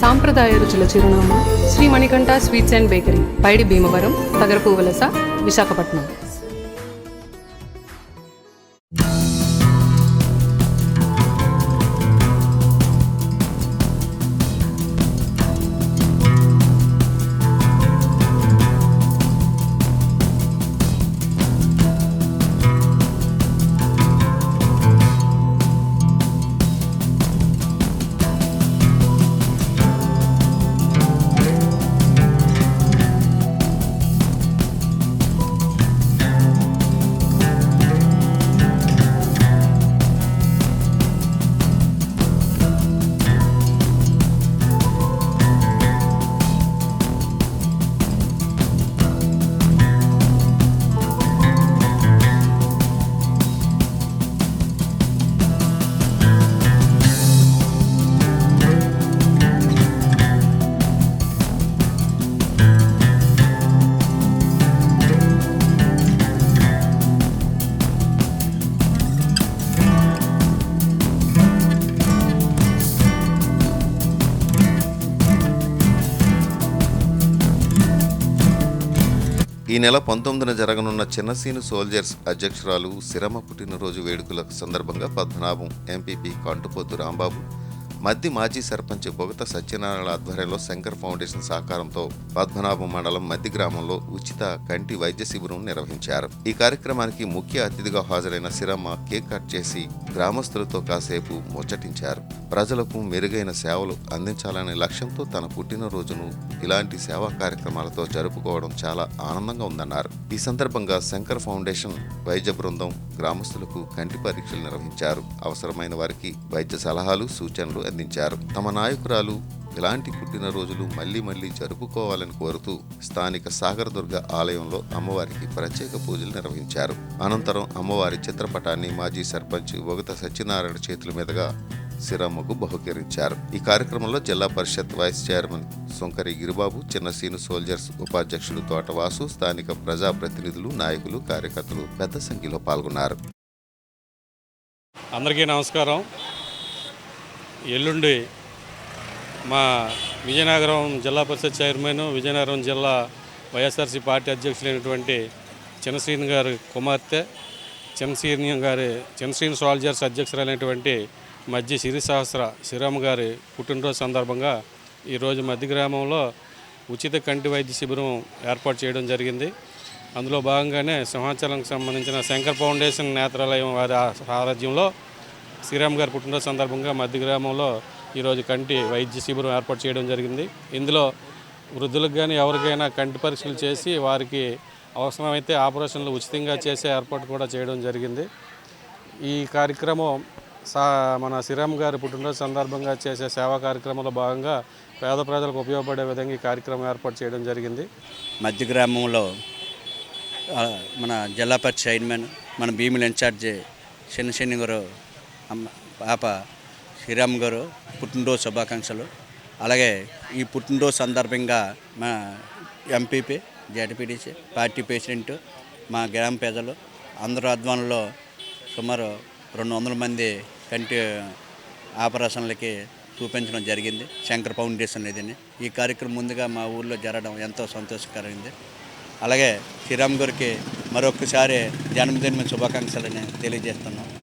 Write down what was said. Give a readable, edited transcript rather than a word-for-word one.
సాంప్రదాయ రుచుల చిరునామా Shri Manikanta sweets and bakery, Paidi Bhimavaram, Tagarapu Valasa, Visakhapatnam. ఈ నెల 19న జరగనున్న చిన్నసీను సోల్జర్స్ అధ్యక్షురాలు సిరమ్మ పుట్టినరోజు వేడుకల సందర్భంగా పద్మనాభం ఎంపీపీ కంటుపోతు రాంబాబు, మద్ది మాజీ సర్పంచ్ బొగత సత్యనారాయణ ఆధ్వర్యంలో శంకర్ ఫౌండేషన్ సహకారంతో పద్మనాభం మండలం మద్ది గ్రామంలో ఉచిత కంటి వైద్య శిబిరం నిర్వహించారు. ఈ కార్యక్రమానికి ముఖ్య అతిథిగా హాజరైన సిరమ్మ కేక్ కట్ చేసి గ్రామస్తులతో కాసేపు ముచ్చటించారు. ప్రజలకు మెరుగైన సేవలు అందించాలనే లక్ష్యంతో తన పుట్టినరోజును ఇలాంటి సేవా కార్యక్రమాలతో జరుపుకోవడం చాలా ఆనందంగా ఉందన్నారు. ఈ సందర్భంగా శంకర్ ఫౌండేషన్ వైద్య బృందం గ్రామస్తులకు కంటి పరీక్షలు నిర్వహించారు. అవసరమైన వారికి వైద్య సలహాలు, సూచనలు అందించారు. తమ నాయకురాలు ఇలాంటి పుట్టినరోజులు మళ్లీ జరుపుకోవాలని కోరుతూ స్థానిక సాగరదుర్గ ఆలయంలో అమ్మవారికి ప్రత్యేక పూజలు నిర్వహించారు. అనంతరం అమ్మవారి చిత్రపటాన్ని మాజీ సర్పంచ్ బొగత సత్యనారాయణ చేతుల మీదుగా సిరమ్మకు బహుకరించారు. ఈ కార్యక్రమంలో Zilla Parishad vice chairman Sonkari Giribabu, Chinnaseenu soldiers ఉపాధ్యక్షుడు తోటవాసు, స్థానిక ప్రజాప్రతినిధులు, నాయకులు, కార్యకర్తలు పెద్ద సంఖ్యలో పాల్గొన్నారు. అందరికీ నమస్కారం. ఎల్లుండి మా విజయనగరం జిల్లా పరిషత్ చైర్మన్, విజయనగరం జిల్లా వైఎస్ఆర్సీ పార్టీ అధ్యక్షులైనటువంటి చిన్నశ్రీని గారి కుమార్తె, చిన్నశ్రీని సోల్జర్స్ అధ్యక్షులైనటువంటి మధ్య సిరిసహస్ర సిరమ్మ గారి పుట్టినరోజు సందర్భంగా ఈరోజు మధ్య గ్రామంలో ఉచిత కంటి వైద్య శిబిరం ఏర్పాటు చేయడం జరిగింది. అందులో భాగంగానే సింహాచలంకి సంబంధించిన శంకర్ ఫౌండేషన్ నేత్రాలయం వారి సారథ్యంలో శ్రీరామ్ గారి పుట్టినరోజు సందర్భంగా మధ్య గ్రామంలో ఈరోజు కంటి వైద్య శిబిరం ఏర్పాటు చేయడం జరిగింది. ఇందులో వృద్ధులకు కానీ ఎవరికైనా కంటి పరీక్షలు చేసి వారికి అవసరమైతే ఆపరేషన్లు ఉచితంగా చేసే ఏర్పాటు కూడా చేయడం జరిగింది. ఈ కార్యక్రమం మన శ్రీరామ్ గారి పుట్టినరోజు సందర్భంగా చేసే సేవా కార్యక్రమంలో భాగంగా పేద ప్రజలకు ఉపయోగపడే విధంగా ఈ కార్యక్రమం ఏర్పాటు చేయడం జరిగింది. మధ్య గ్రామంలో మన జిల్లా పరిషత్ చైర్మన్, మన భీముల ఇన్ఛార్జి చిన్నశని గారు పాప శ్రీరామ్ గారు పుట్టినరోజు శుభాకాంక్షలు. అలాగే ఈ పుట్టినరోజు సందర్భంగా మా ఎంపీపీ, జెడ్పీటీసీ, పార్టీ ప్రెసిడెంట్, మా గ్రామ ప్రజలు అందరూ ఆధ్వర్యంలో సుమారు 200 మంది కంటి ఆపరేషన్లకి చూపించడం జరిగింది. శంకర్ ఫౌండేషన్ ఇదని ఈ కార్యక్రమం ముందుగా మా ఊళ్ళో జరగడం ఎంతో సంతోషకరమైంది. అలాగే శ్రీరామ్ గారికి మరొకసారి జన్మదిన శుభాకాంక్షలని తెలియజేస్తున్నాం.